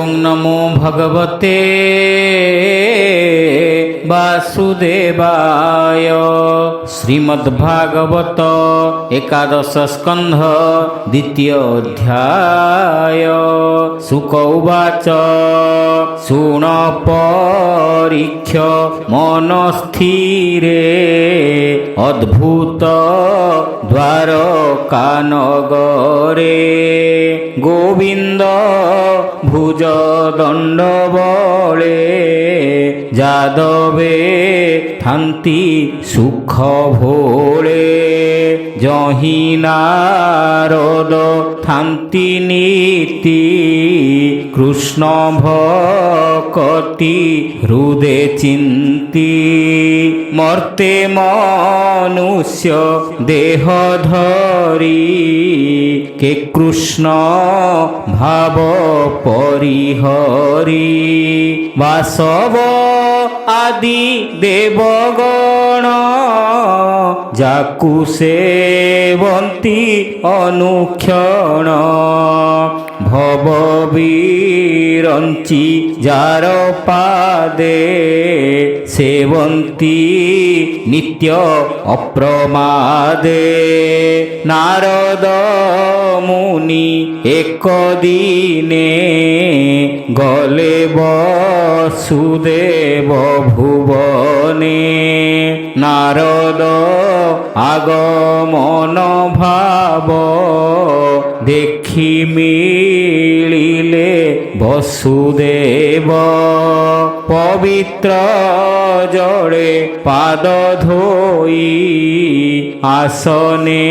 ओं नमो भगवते वासुदेवाय। श्रीमद्भागवत एकादश स्कंध द्वितीय अध्याय। शुक उवाच शृण परीक्ष मनस्थिरे अद्भुत द्वारकानगरे गोविंद भुज दंड बले जादवे थांती सुख भोले जही नारद थांती नीति कृष्ण भक्ति हृदय चिंती मर्ते मनुष्य देह धरी के कृष्ण भाव परिहरी वासव आदि देवगण जाकु सेवन्ति अनुक्षण भववीरंचि जार पादे सेवन्ति नित्य अप्रमादे नारद मुनि एक दिने गले वसुदेव भुवने नारद आगमन भाव देखि मिलिले वसुदेव पवित्र जड़े पाद धोई आसने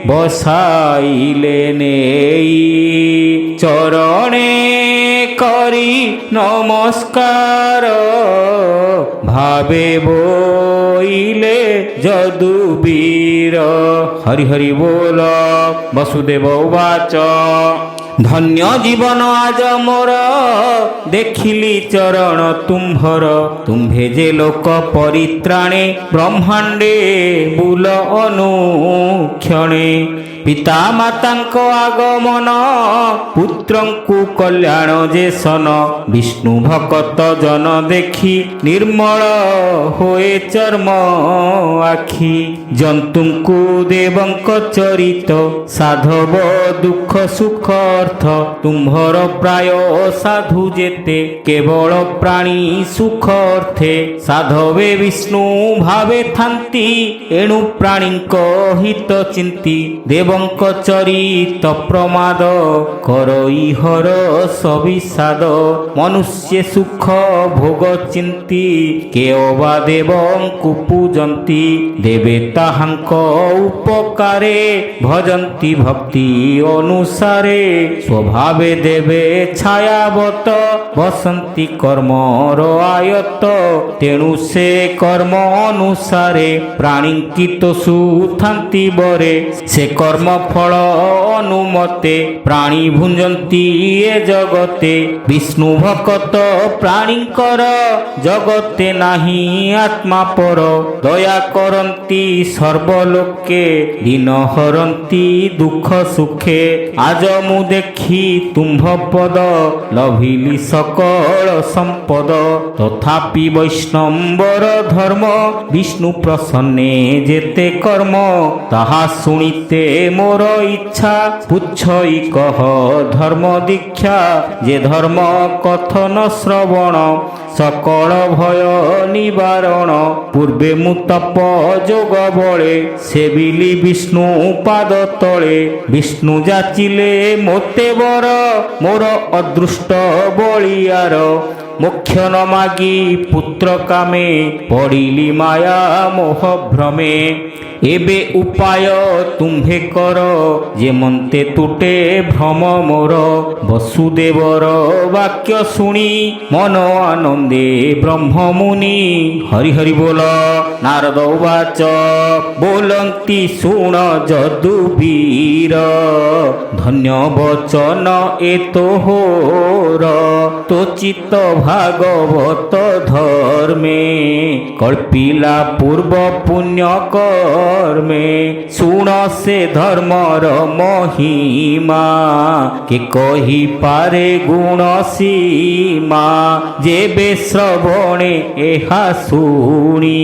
बसाइले नेई चरणे करी नमस्कार भावे बोइले जदुबीर। हरि हरि बोल। वसुदेव उवाच धन्य जीवन आज मोर देखिली चरण तुम्भर तुम्भे जे लोक परित्राणे ब्रह्मांडे बुल अनुक्षणे पिता मातांक आगमन पुत्रंकु कल्याण जे सन विष्णु भक्त जन देखी निर्मल होए चर्म आखि जंतुंकु देवंक चरित साधव दुख सुख अर्थ तुम्भर प्राय साधु जेते केवल प्राणी सुख अर्थे साधवे विष्णु भावे थांती एणु प्राणींक हित चिंती देव चरित प्रमाद करई हर सविषाद मनुष्य सुख भोग चिंती के अबा देवंकु पूजंती देवे ताहांक उपकारे भजंती भक्ति अनुसारे स्वभावे देवे छायावत बसंती कर्मर आयत तेणु से कर्म अनुसारे प्राणींकित सुथांती बरे से कर्म फल अनुमते प्राणी भुंजंती ए जगते विष्णु भक्त प्राणींकर जगते नाही आत्मा पर दया करंती सर्वलोके दिन हरंती दुख सुखे आज मु देखी तुम्भ पद लभिली सकल संपद तथापि वैष्णवर धर्म विष्णु प्रसन्ने जेते कर्म ताहा सुनिते मोर इच्छा पुछई कह धर्म दीक्षा जे धर्म कथन श्रवण सकल भय निवारण पूर्वे मु तप जोग बळे सेविली विष्णु पाद तले विष्णु जाचिले मोते वर मोर अदृष्ट बलियार मोक्ष न मागी पुत्र कामे पड़िली माया मोह भ्रमे एबे उपाय तुम्भे कर जे मन्ते तुटे भ्रम मोर वसुदेवर वाक्य शुणी मन आनंदे ब्रह्म मुनि हरि हरि बोल। नारद उवाच बोलंती शुण जदुबीर धन्य वचन एतो होर तो चित्त ଭାଗବତ ଧର୍ମେ କଳ୍ପିଲା ପୂର୍ବ ପୁଣ୍ୟ କର୍ମେ ଶୁଣ ସେ ଧର୍ମର ମହିମା କେ କହିପାରେ ଗୁଣ ସୀମା ଯେବେ ଶ୍ରବଣେ ଏହା ଶୁଣି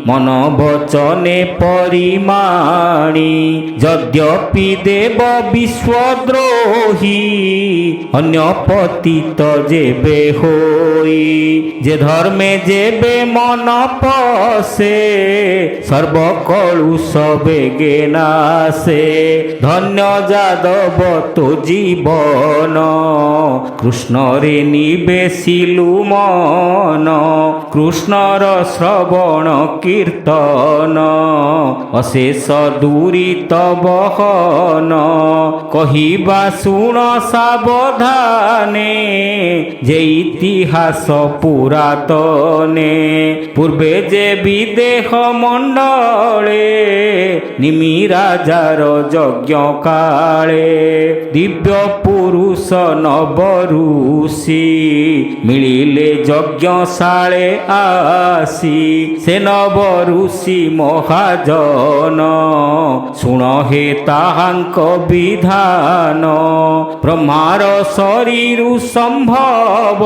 ମନ ବଚନେ ପରିମାଣି ଯଦ୍ୟପି ଦେବ ବିଶ୍ୱଦ୍ରୋହୀ ଅନ୍ୟ ପତିତ ଯେବେ ହୋଇ ଯେ ଧର୍ମେ ଯେବେ ମନ ପଶେ ସର୍ବକଳୁଷ ବେগে নাশে ধন্য যাদব তো জীবন কৃষ্ণরে নিবেশিলু মন কৃষ্ণর শ্রবণ কীর্তন অশেষ দূরিত বহন কহিবা শুণ সাবধানে যে ইতিহাস পুরাতনে পূর্বে যে বিদেহ মণ্ডলে নিমি রাজার যজ্ঞ কালে দিব্য পুরুষ নবরুষি মিলিলে যজ্ঞশালে আসি সে নবরুষি মহাজন শুণ হে তাহাঙ্ক বিধান ব্রহ্মার শরীরু সম্ভব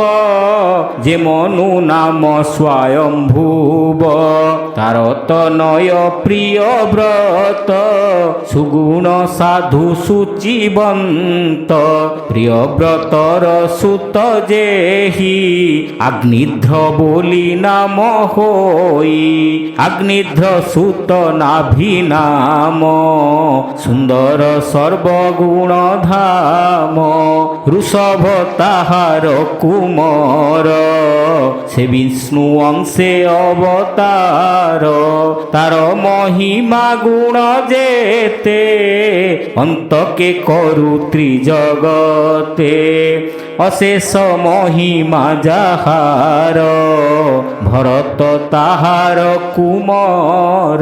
যে মনু নাম স্বয়ম্ভুব তার তনয় প্রিয় ব্রত সুগুণ সাধু সুচিবন্ত প্রিয় ব্রতর সুত যেহি আগ্নিধ্র বলি নাম হই আগ্নিধ্র সুত নাভি নাম সুন্দর সর্বগুণ ধাম ঋষভ তাহার কুমর সে বিষ্ণু অংশে অবতার তার মহিমা গুণ যেতে অন্তকে করু ত্রিজগতে অশেষ মহিমা যাহার ভরত তাহার কুমর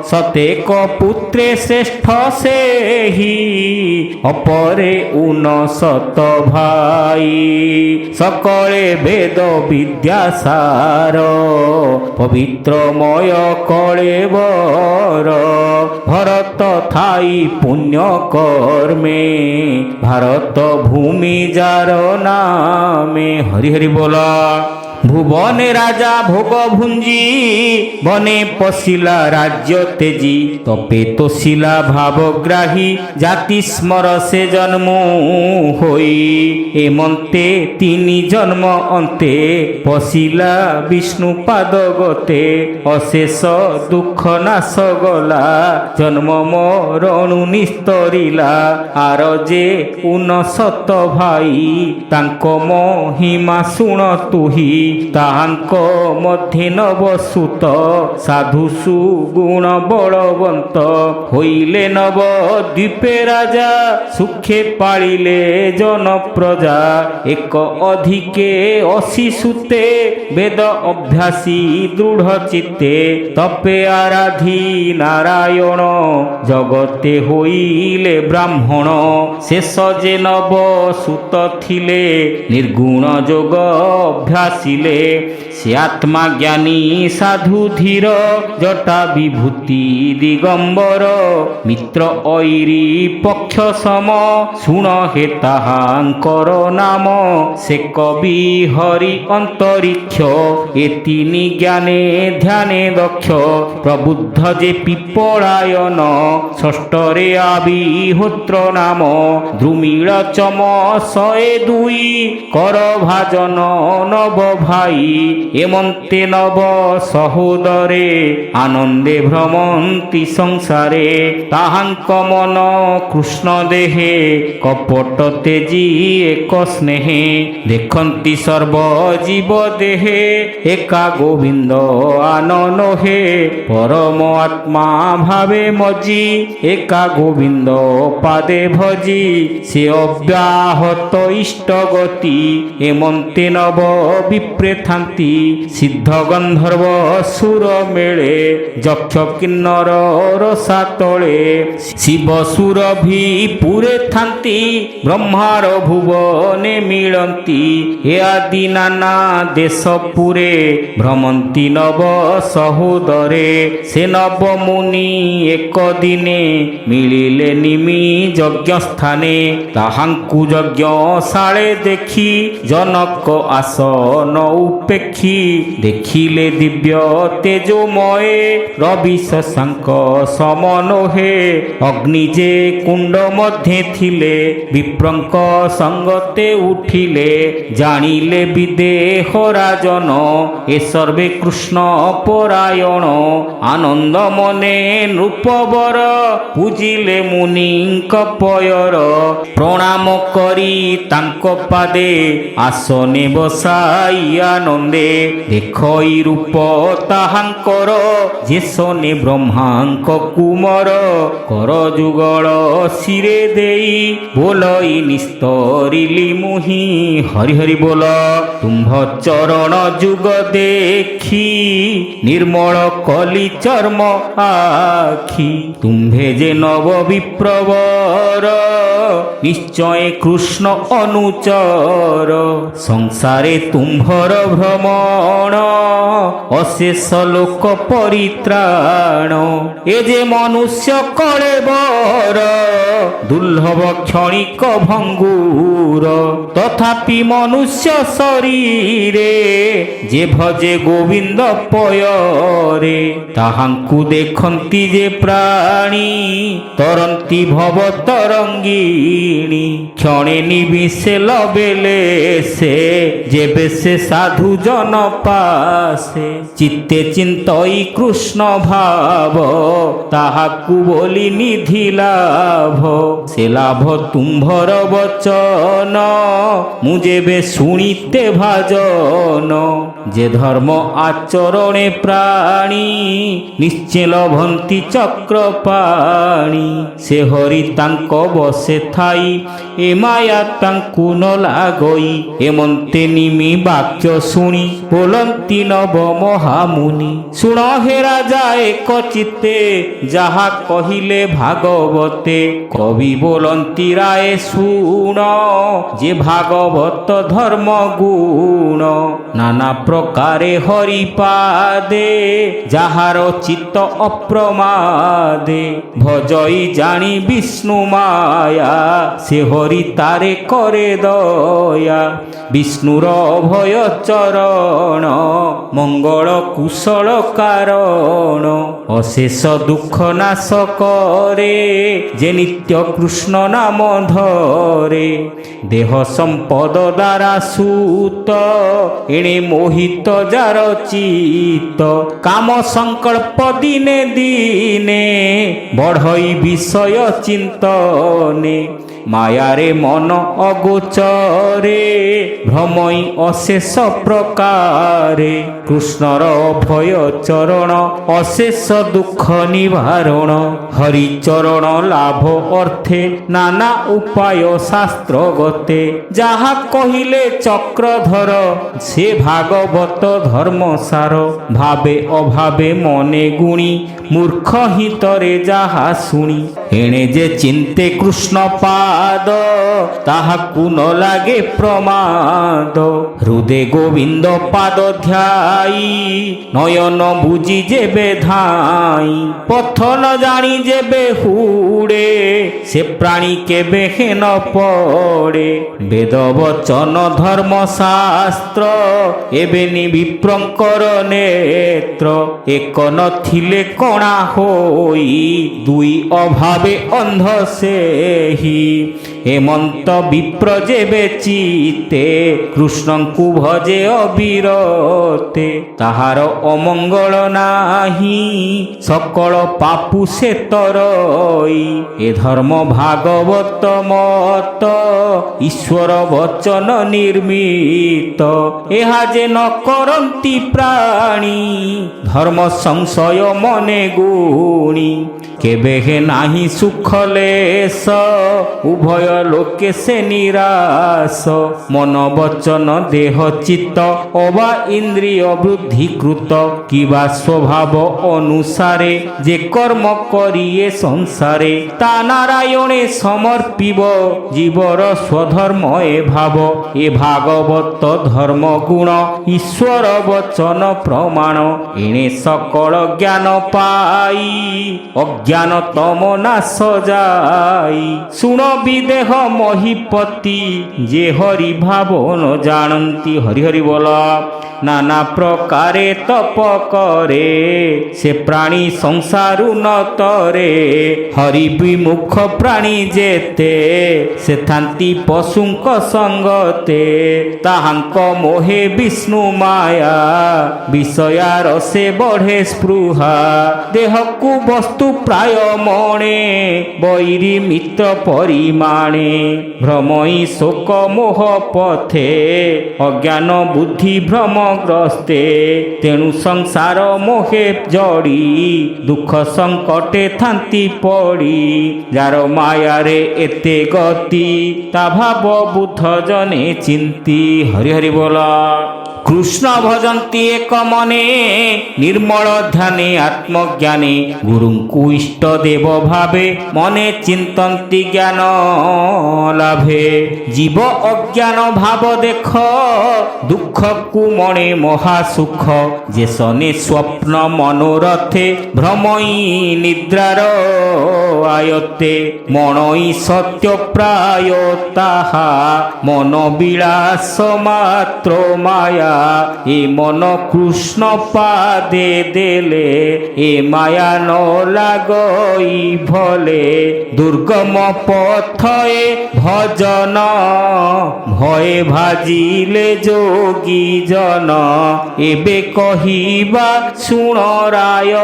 সতেক পুত্রে শ্রেষ্ঠ সেহি অপরে উনশত ভাই সকলে বেদ বিদ্যাসার পবিত্রময় কলেবর ভরত থাই পুণ্য কর্মে ভারত ভূমি যার নামে হরি হরি বলা ভুবনে রাজা ভোগ ভুঞ্জি বনে পশিলা রাজ্য তেজি তপে তোশিলা ভাবগ্রাহী জাতি স্মর সে জন্ম হই এমন্তে তিনি জন্ম অন্তে পশিলা বিষ্ণু পাদ গতে অশেষ দুঃখ নাশ গলা জন্ম মরণু নিস্তরিলা আর যে উনশত ভাই তাঙ্ক মহিমা শুণ তুহি তাহাଙ୍କ ମଧ୍ୟେ ନବସୁତ ସାଧୁ ସୁଗୁଣ ବଳବନ୍ତ ହୋଇଲେ ନବ ଦ୍ୱୀପେ ରାଜା ସୁଖେ ପାଳିଲେ ଜନ ପ୍ରଜା ଏକ ଅଧିକେ ଅଶୀ ସୁତେ ବେଦ ଅଭ୍ୟାସୀ ଦୃଢ଼ ଚିତ୍ତେ ତପେ ଆରାଧି ନାରାୟଣ ଜଗତେ ହୋଇଲେ ବ୍ରାହ୍ମଣ ଶେଷ ଯେ ନବ ସୁତ ଥିଲେ ନିର୍ଗୁଣ ଯୋଗ ଅଭ୍ୟାସିଲେ ସେ ଆତ୍ମା ଜ୍ଞାନୀ ସାଧୁ ଧୀର ଜଟା ବିଭୂତି ଦିଗମ୍ବର ମିତ୍ର ଐରୀ ପକ୍ଷ ସମ ଶୁଣ ହେ ତାହାଙ୍କର ନାମ ସେ କବି ହରି ଅନ୍ତରିକ୍ଷ ଏ ତିନି ଜ୍ଞାନେ ଧ୍ୟାନେ ଦକ୍ଷ ପ୍ରବୁଦ୍ଧ ଯେ ପିପଳାୟନ ଷଷ୍ଠରେ ଆବିହୋତ୍ର ନାମ ଦ୍ରୁମିଳ ଚମ 102 କର ଭାଜନ নব ভাই এমন্তে নব সহোদরে আনন্দে ভ্রমন্তি সংসারে তাহাঙ্ক মন কৃষ্ণ দেহে কপট তেজি এক স্নেহে দেখন্তি সর্ব জীব দেহে একা গোবিন্দ আনন হে পরম আত্মা ভাবে মজি একা গোবিন্দ পাদে ভজি সে অব্যাহত ইষ্ট গতি এমন্তে নব বিপ্রে থান্তি ସିଦ୍ଧ ଗନ୍ଧର୍ବ ସୁର ମେଳେ ଯକ୍ଷ କିନ୍ନର ରସା ତଳେ ଶିବ ସୁରଭି ପୁରେ ଥାନ୍ତି ବ୍ରହ୍ମାର ଭୁବନେ ମିଳନ୍ତି ଏ ଆଦି ନାନା ଦେଶ ପୁରେ ଭ୍ରମନ୍ତି ନବ ସହୋଦରେ ସେ ନବ ମୁନି ଏକ ଦିନେ ମିଳିଲେ ନିମି ଯଜ୍ଞ ସ୍ଥାନେ ତାହାଙ୍କୁ ଯଜ୍ଞଶାଳେ ଦେଖି ଜନକ ଆସନ ଉପେକ୍ଷୀ ଦେଖିଲେ ଦିବ୍ୟ ତେଜୋମୟେ ରବି ଶଶାଙ୍କ ସମନୋହେ ଅଗ୍ନି ଯେ କୁଣ୍ଡ ମଧ୍ୟେ ଥିଲେ ବିପ୍ରଙ୍କ ସଙ୍ଗତେ ଉଠିଲେ ଜାଣିଲେ ବିଦେହ ରାଜନ ଏ ସର୍ବେ କୃଷ୍ଣ ପରାୟଣ ଆନନ୍ଦ ମନେ ନୃପବର ପୂଜିଲେ ମୁନିଙ୍କ ପୟର ପ୍ରଣାମ କରି ତାଙ୍କ ପାଦେ ଆସନେ ବସାଇ ଆନନ୍ଦେ ଦେଖଇ ରୂପ ତାହାଙ୍କର ଯେସନେ ବ୍ରହ୍ମାଙ୍କ କୁମର କର ଯୁଗଳ ଶିରେ ଦେଇ ବୋଲଇ ନିସ୍ତରିଲି ମୁହିଁ ହରି ହରି ବୋଲ ତୁମ୍ଭ ଚରଣ ଯୁଗ ଦେଖି ନିର୍ମଳ କଲି ଚର୍ମ ଆଖି ତୁମ୍ଭେ ଯେ ନବ ବିପ୍ରବର ନିଶ୍ଚୟ କୃଷ୍ଣ ଅନୁଚର ସଂସାରେ ତୁମ୍ଭର ଭ୍ରମଣ ଅଶେଷ ଲୋକ ପରିତ୍ରାଣ ଏ ଯେ ମନୁଷ୍ୟ କଳେବର ଦୁର୍ଲଭ କ୍ଷଣିକ ଭଙ୍ଗୁର ତଥାପି ମନୁଷ୍ୟ ଶରୀରେ ଯେ ଭଜେ ଗୋବିନ୍ଦ ପୟରେ ତାହାଙ୍କୁ ଦେଖନ୍ତି ଯେ ପ୍ରାଣୀ ତରନ୍ତି ଭବ ତରଙ୍ଗିଣୀ କ୍ଷଣେ ନିବିଷେ ଲବେଲେ ସେ ଯେବେ ସେ ସାଧୁ ଜନ ପାଶେ ଚିତ୍ତେ ଚିନ୍ତଇ କୃଷ୍ଣ ଭାବ ତାହାକୁ ବୋଲି ନିଧି ଲାଭ ସେ ଲାଭ ତୁମ୍ଭର ବଚନ ମୁଁ ଯେବେ ଶୁଣିତେ ଭାଜନ ଯେ ଧର୍ମ ଆଚରଣେ ପ୍ରାଣୀ ନିଶ୍ଚୟ ଲଭନ୍ତି ଚକ୍ର ପାଣି ସେ ହରି ତାଙ୍କ ବସେ ଥାଇ ଏ ମାୟା ତାଙ୍କୁ ନ ଲାଗଇ ଏମନ୍ତେ ନିମି ବାକ୍ୟ ଶୁଣି ବୋଲନ୍ତି ନବ ମହାମୁନି ଶୁଣ ହେ ରାଜା ଏକ ଚିତ୍ତେ ଯାହା କହିଲେ ଭାଗବତେ କବି ବୋଲନ୍ତି ରାଏ ଶୁଣ ଯେ ଭାଗବତ ଧର୍ମ ଗୁଣ ନାନା ପ୍ରକାରେ ହରିପାଦେ ଯାହାର ଚିତ୍ତ ଅପ୍ରମାଦେ ଭଜଇ ଜାଣି ବିଷ୍ଣୁ ମାୟା ସେ ହରି ତାରେ କରେ ଦୟା ବିଷ୍ଣୁର ଅଭୟ ଚରଣ ମଙ୍ଗଳ କୁଶଳ କାରଣ ଅଶେଷ ଦୁଃଖ ନାଶ କରେ ଯେ ନିତ୍ୟ କୃଷ୍ଣ ନାମ ଧରେ ଦେହ ସମ୍ପଦ ଦ୍ୱାରା ସୁତ ଏଣେ ମୋହିତ ଯାର ଚିତ କାମ ସଂକଳ୍ପ ଦିନେ ଦିନେ ବଢ଼ଇ ବିଷୟ ଚିନ୍ତନେ ମାୟାରେ ମନ ଅଗୋଚରେ ଭ୍ରମଇ ଅଶେଷ ପ୍ରକାରେ କୃଷ୍ଣର ଅଭୟ ଚରଣ ଅଶେଷ ଦୁଃଖ ନିବାରଣ ହରିଚରଣ ଲାଭ ଅର୍ଥେ ନାନା ଉପାୟ ଶାସ୍ତ୍ର ଗତେ ଯାହା କହିଲେ ଚକ୍ରଧର ସେ ଭାଗବତ ଧର୍ମସାର ଭାବେ ଅଭାବେ ମନେ ଗୁଣି ମୂର୍ଖ ହିତରେ ଯାହା ଶୁଣି ଏଣେ ଯେ ଚିନ୍ତେ କୃଷ୍ଣ ପାଦ ତାହାକୁ ନ ଲାଗେ ପ୍ରମାଦ ହୃଦେ ଗୋବିନ୍ଦ ପାଦ ଧ୍ୟାଇ ନୟନ ବୁଝି ଯେବେ ଧାଇ ପଥ ନ ଜାଣି ଯେବେ ହୁଡ଼େ ସେ ପ୍ରାଣୀ କେବେ ହେ ନ ପଡ଼େ ବେଦ ବଚନ ଧର୍ମ ଶାସ୍ତ୍ର ଏବେ ବିପ୍ରଙ୍କର ନେତ୍ର ଏକ ନଥିଲେ କଣା ହୋଇ ଦୁଇ ଅଭାବେ ଅନ୍ଧ ସେହି ହେମନ୍ତ ବିପ୍ର ଯେବେ ଚିତେ କୃଷ୍ଣଙ୍କୁ ଭଜେ ଅବିରତେ ତାହାର ଅମଙ୍ଗଳ ନାହିଁ ସକଳ ପାପୁ ସେ ତରଇ ଏ ଧର୍ମ ଭାଗବତ ମତ ଈଶ୍ୱର ବଚନ ନିର୍ମିତ ଏହା ଯେ ନ କରନ୍ତି ପ୍ରାଣୀ ଧର୍ମ ସଂଶୟ ମନେ ଗୁଣି କେବେ ହେ ନାହିଁ ସୁଖ ଲେଶ ଉଭୟ লোকে সে নিরাশ মন বচন দেহ চিত্ত অবা ইন্দ্রিয় বৃদ্ধিকৃত কিবা স্বভাব অনুসারে যে কর্ম করিয়ে সংসারে তা নারায়ণে সমর্পিব জীবর স্বধর্ম এ ভাব এ ভাগবত ধর্ম গুণ ঈশ্বর বচন প্রমাণ এনে সকল জ্ঞান পাই অজ্ঞান তম নাশ যাই শুণ বিদেহ মহিপতি যে হরি ভাবন জানନ୍ତି হরি হরি বল নানা প্রকারে তপ করে সে প্রাণী সংসারু নতরে হরি বিমুখ প্রাণী যেতে ସେ ଥାନ୍ତି ପଶୁଙ୍କ ସଙ୍ଗତେ ତାହାଙ୍କ ମୋହେ ବିଷ୍ଣୁ ମାୟା ବିଷୟାର ସେ ବଢ଼େ ସ୍ପୃହା ଦେହକୁ ବସ୍ତୁ ପ୍ରାୟ ମଣେ ବୈରୀ ମିତ୍ର ପରିମାଣେ ଭ୍ରମଇ ଶୋକ ମୋହ ପଥେ ଅଜ୍ଞାନ ବୁଦ୍ଧି ଭ୍ରମଗ୍ରସ୍ତେ ତେଣୁ ସଂସାର ମୋହେ ଜଡ଼ି ଦୁଃଖ ସଙ୍କଟେ ଥାନ୍ତି ପଡ଼ି ଯାର ମାୟାରେ ଏତେ ଗତି ତା ଭାବ ବୁଦ୍ଧ ଜନେ ଚିନ୍ତି ହରି ହରି ବୋଲ কৃষ্ণ ভজন্তি এক মনে নির্মল ধ্যানে আত্মজ্ঞানে গুরুঙ্কু ইষ্ট দেব ভাবে মনে চিন্তন্তি জ্ঞান লাভে জীব অজ্ঞান ভাব দেখ দুঃখকু মনে মহাসুখ যে সনে স্বপ্ন মনোরথে ভ্রমই নিদ্রার আয়তে মনই সত্য প্রায় তাহা মন বিলাস মাত্র মায়া এ মন কৃষ্ণ পাদে দেলে এ মায়া ন লাগই ভলে দুর্গম পথে ভজন ভয়ে ভাজিলে যোগী জন এবে কহিবা শুণ রায়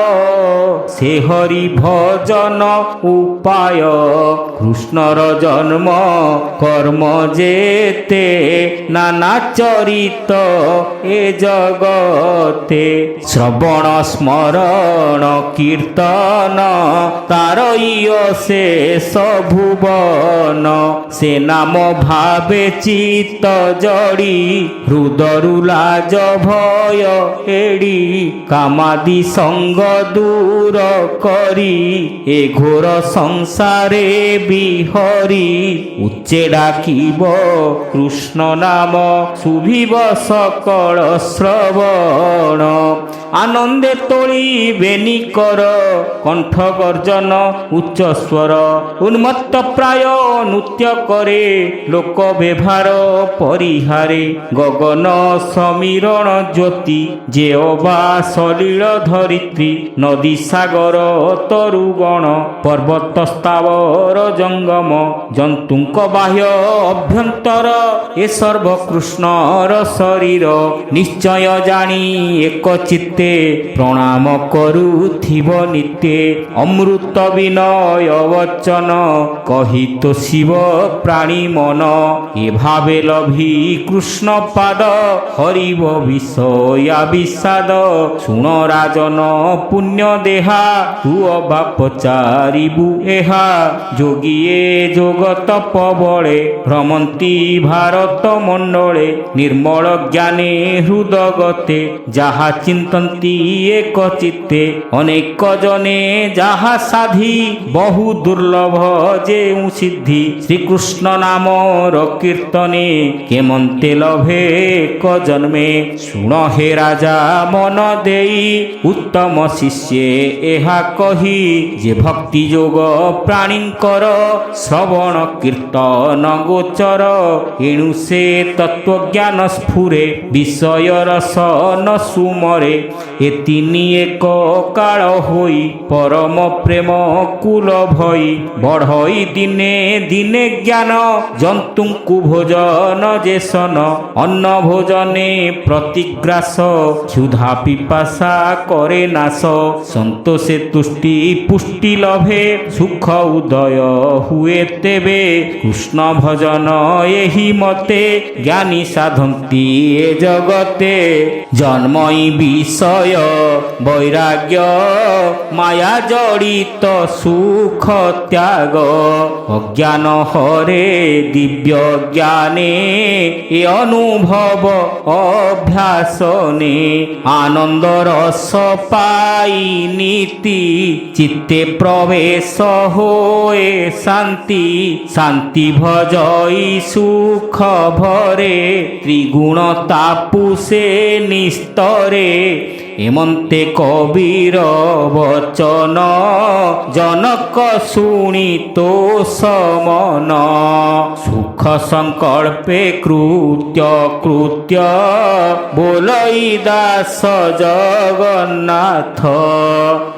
সে হরি ভজন উপায় কৃষ্ণর জন্ম কর্ম যেতে নানা চরিত এ জগতে শ্রবণ স্মরণ কীর্তন তার শেষ ভুবন সে নাম ভাবে চিত্ত জড়ি হৃদরু লাজ ভয় এড়ি কামাদি সঙ্গ দূর করি এ ঘোর সংসারে বিহরি উচ্চে ডাকিব কৃষ্ণ নাম শুভিব সকল শ্রবণ আনন্দে তোলি বেনি কর কণ্ঠ গর্জন উচ্চ স্বর উন্মত্ত প্রায় নৃত্য করে লোক ব্যবহার পরিহারে গগন সমীরণ জ্যোতি যে অবা সলিল ধরিত্রী নদী সাগর তরুগণ পর্বত স্থাবর জঙ্গম জন্তুଙ୍କ বাহ্য অভ্যন্তর এ সর্বকৃষ্ণর শরীর নিশ্চয় জানি এক চিত্তে প্রণাম করুথিব নিত্যে অমৃত বিনয় বচন কহিত শিব প্রাণী মন এভাবে লভি কৃষ্ণ পাদ হরিব বিষয়া বিষাদ শুণ রাজন পুণ্য দেহা তু অবা পচারিবু এহা যোগিয়ে যোগ তপ বଳେ ভ্রমন্তি ভারত মণ্ডলে ନିର୍ମଳ ଜ୍ଞାନେ ହୃଦଗତେ ଯାହା ଚିନ୍ତନ୍ତି ଏକ ଚିତ୍ତେ ଅନେକ ଜନେ ଯାହା ସାଧି ବହୁ ଦୁର୍ଲଭ ଯେଉଁ ସିଦ୍ଧି ଶ୍ରୀକୃଷ୍ଣ ନାମର କୀର୍ତ୍ତନେ କେମନ୍ତେ ଲଭେ ଏକ ଜନ୍ମେ ଶୁଣ ହେ ରାଜା ମନ ଦେଇ ଉତ୍ତମ ଶିଷ୍ୟେ ଏହା କହି ଯେ ଭକ୍ତି ଯୋଗ ପ୍ରାଣୀଙ୍କର ଶ୍ରବଣ କୀର୍ତ୍ତନ ଗୋଚର ଏଣୁ ସେ ତତ୍ତ୍ୱଜ୍ଞାନ ସ୍ଫୁରେ ବିଷୟ ରସ ন ସୁମରେ ଏ ତିନି ଏକ କାଳ ହୋଇ ପରମ ପ୍ରେମ କୁଲ ଭଇ ବଢ଼ଇ ଦିନେ ଦିନେ ଜ୍ଞାନ ଜନ୍ତୁଙ୍କୁ ଭୋଜନ ଯେସନ ଅନ୍ନ ଭୋଜନେ ପ୍ରତିଗ୍ରାସ କ୍ଷୁଧା ପିପାସା করে নাশ সন্তোষে তুষ্টি পুষ্টি লভে সুখ উদয় হুয়ে তেবে কৃষ্ণ ভজন এহি মতে জ্ঞানী সাধন্তি এ জগতে জন্মই বিষ ବିଷୟ ବୈରାଗ୍ୟ ମାୟା ଜଡ଼ିତ ସୁଖ ତ୍ୟାଗ ଅଜ୍ଞାନ ହରେ ଦିବ୍ୟ ଜ୍ଞାନେ ଏ ଅନୁଭବ ଅଭ୍ୟାସନେ ଆନନ୍ଦ ରସ ପାଇ ନୀତି ଚିତ୍ତେ ପ୍ରବେଶ ହୋଏ ଶାନ୍ତି ଶାନ୍ତି ଭଜଇ ସୁଖ ଭରେ ତ୍ରିଗୁଣ ତାପୁ ସେ ନିସ୍ତରେ ଏମନ୍ତେ କବିର ବଚନ ଜନକ ଶୁଣି ତୋ ସମନ ସୁଖ ସଂକଳ୍ପେ କୃତ୍ୟ କୃତ୍ୟ ବୋଲଇ ଦାସ ଜଗନ୍ନାଥ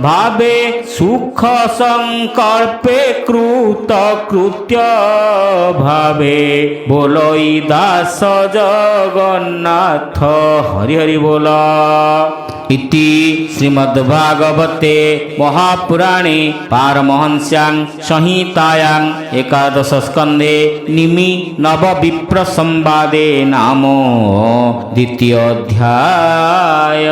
ଭାବେ ସୁଖ ସଂକଳ୍ପେ କୃତ କୃତ୍ୟ ଭାବେ ବୋଲଇ ଦାସ ଜଗନ୍ନାଥ ହରି ହରି ବୋଲ। इति श्रीमद्भागवते महापुराणे पारमहंस्यां संहितायां एकादश स्कन्धे निमि नवविप्रसंवादे नाम द्वितीय अध्याय।